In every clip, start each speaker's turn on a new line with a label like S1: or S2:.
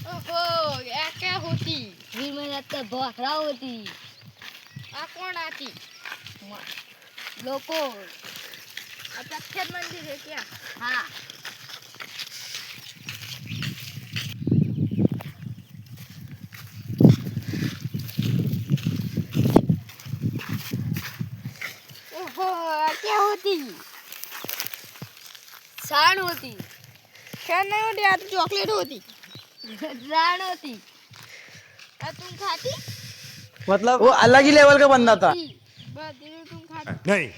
S1: ओहो ये क्या होती
S2: वीर में लगता भोखरा होती
S1: आ कौन आती
S2: लोको
S1: प्रख्यात मंदिर है क्या
S2: हाँ
S1: ओहो क्या होती
S2: साण होती
S1: क्या नहीं होती आ तो चॉकलेट होती
S2: राण होती
S1: तुम खाती
S3: मतलब वो अलग ही लेवल का बंदा था।
S1: बस दिनों तुम खाती
S4: नहीं।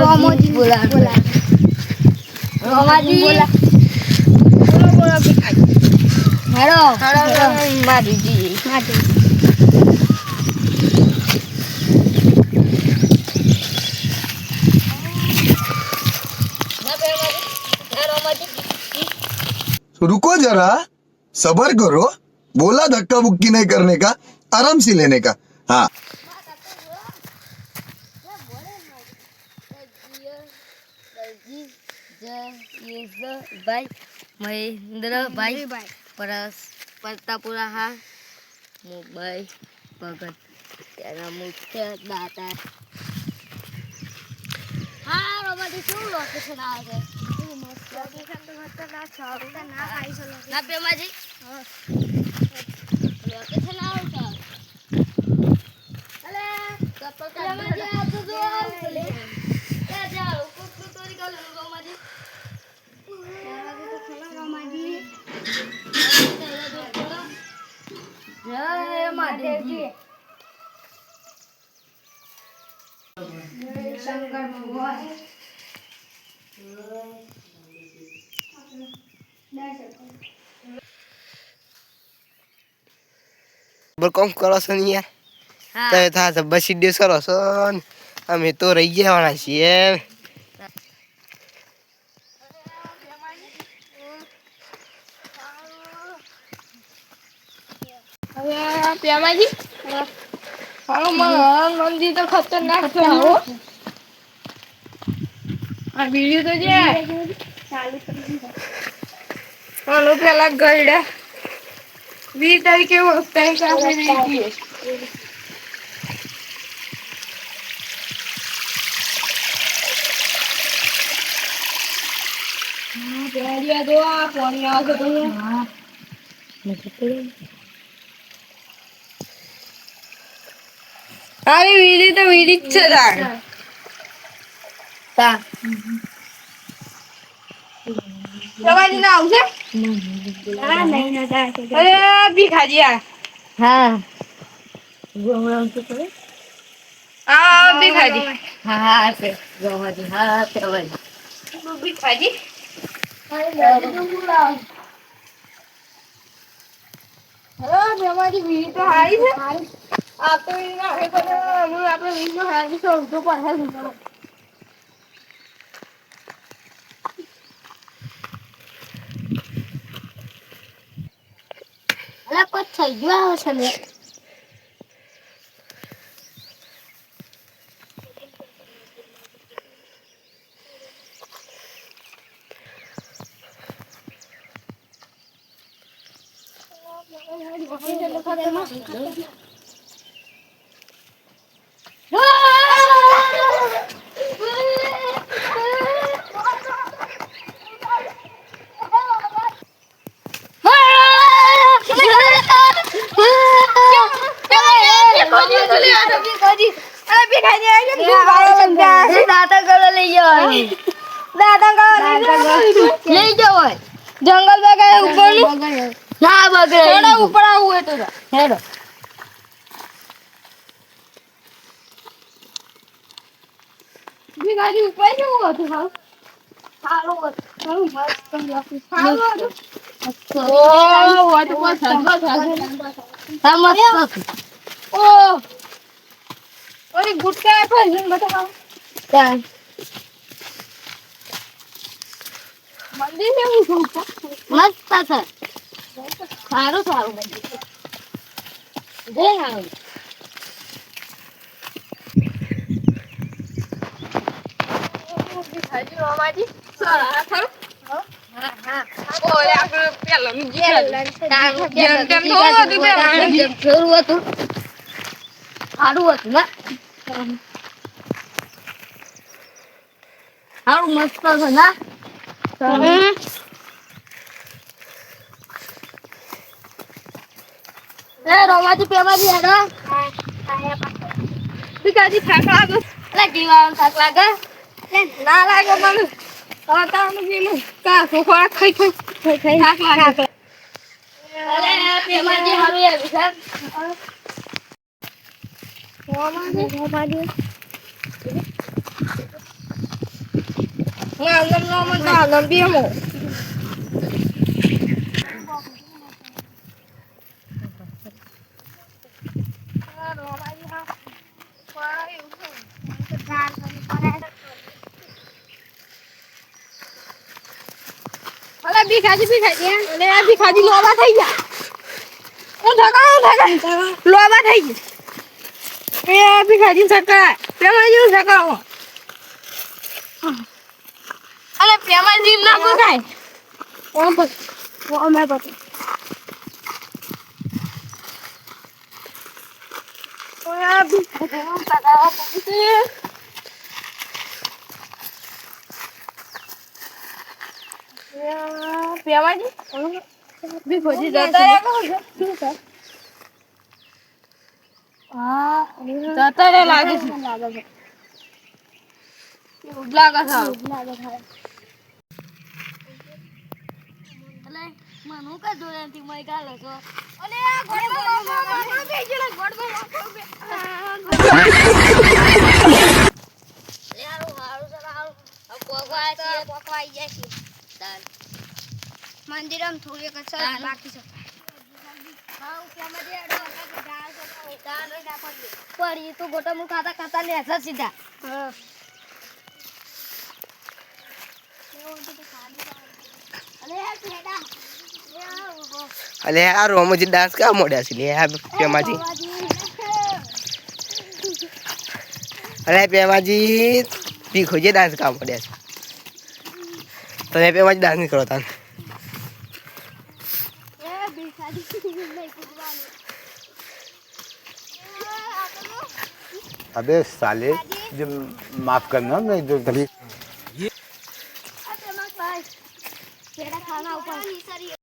S2: रोमाजी बोला रोमाजी बोला
S1: बोलो बोलो भिखारी
S2: हेलो
S1: हेलो मारी जी मारी
S2: ना रोमाजी ना रोमाजी
S5: रुको जरा, सबर करो। बोला धक्का बुक्की नहीं करने का, आराम से लेने का। हाँ
S2: भाई महेंद्र भाई परतापुरा हा मुंबई भगत तेरा मुख्य दाता हाँ रोमाजी क्यों लोकेशन आ गए
S1: लोकेशन तो खतरनाक था खतरनाक आई सो
S2: ना पेमाजी लोकेशन आओ का अरे चप्पल का रोमाजी आप तो जो चले क्या जाओ कुछ तो निकाल लो रोमाजी
S1: तो चलो रोमाजी
S2: जय महादेव जी
S1: शंकर भगवान
S3: કોમ કરો છો ને યાર
S2: हाँ
S3: તમે થા બસ સીડે કરો છો ને અમે તો રહી ગયા વાળા છીએ
S1: अरे प्यामा जी हां मंदिर तो खतरनाक है हो आ वीडियो तो जे चालू कर हेलो पहला गईड़ा 20 तारीख के वक्त है का फिर हां प्यारिया दो आ पानी आ के तो हां अरे वीडी तो वीडी चला
S2: ता
S1: समझ ना आवશે हां नहीं ना जाए अरे भिखारी आ
S2: हाँ घूमना तो करे
S1: आ भिखारी
S2: हाँ हाँ पे रोमाजी हाँ पे भाई
S1: भिखारी हेलो हमारी वीडियो तो आई है आप तो इतना है पर हम अपने वीडियो है तो तो पर है
S2: अरे कुछ થઈ ગયો છે ને દાતા ગળે લઈ જવાય લઈ જવાય
S1: जंगल में गए ऊपर
S2: ના બગડે
S1: थोड़ा ऊपर हुए तो
S2: હેડો
S1: भिखारी ऊपर क्यों हुआ तू हां हालो हालो मस्त हालो ओ व्हाट वाज
S2: હા મસ્ત
S1: ओ अरे गुटका है पर बताओ
S2: તા
S1: मंदिर में हूँ
S2: મસ્ત છે સારું સારું જય હા
S1: હજી રોમાજી સરા ખરું ઓલે આપણે પેલાનું જેમ તેમ તો હતું તેમ
S2: જરૂર હતું સારું હતું ને સારું મસ્ત છે ના રોમાજી પેમાજી હેડો
S1: બીજાજી થાક લાગે
S2: એટલે જીવાનું થાક લાગે
S1: ના લાગે મને તાનું જેનું કા ખોખા ખાઈ ખાઈ થાક લાગે
S2: અરે પેમાજી સારું આવ્યું છે
S1: આનંદ નો મત આનંદ બેમો અલે ભીખાજી અલે આ ભીખાજી લોબા થઈ ગયા હું થકા લોબા થઈ ગયા એ ભીખાજી થકા પેમાજી થકા અલે પેમાજી ના બગાય ઓ મે બતા ઓયા ભીખાજી થકા પડી પેમાજી ભીખોજી જતા રહ્યા શું છે હા જતા રહ્યા લાગે છે લાગે છે
S2: એટલે મનુ કા જોડેથી મય ગાલો છો
S1: અલે આ ગોડમાં માથો બે જણા ગોડમાં માથો બે
S2: હારું હારું સર હારું પોકવા છે પોકવાઈ જાય છે તાર
S1: મંદિરમ થોડી કચરા બાકી છે
S2: હા કેમાં દે અડો ગાળ છે તાર ના પડી તો ગોટા મુ ખાતા ખાતા લે છે સીધા હા અલે છેડા
S3: અલે આ રોમજી ડાન્સ કા મોડ્યા છે લે આ પેમાજી અલે પેમાજી ભીખોજી ડાન્સ કા મોડ્યા છે તમે પેમાજી ડાન્સ નહીં કરો તાન
S4: अबे साले जो माफ करना मैं जो कभी
S2: छेड़ा खाना ऊपर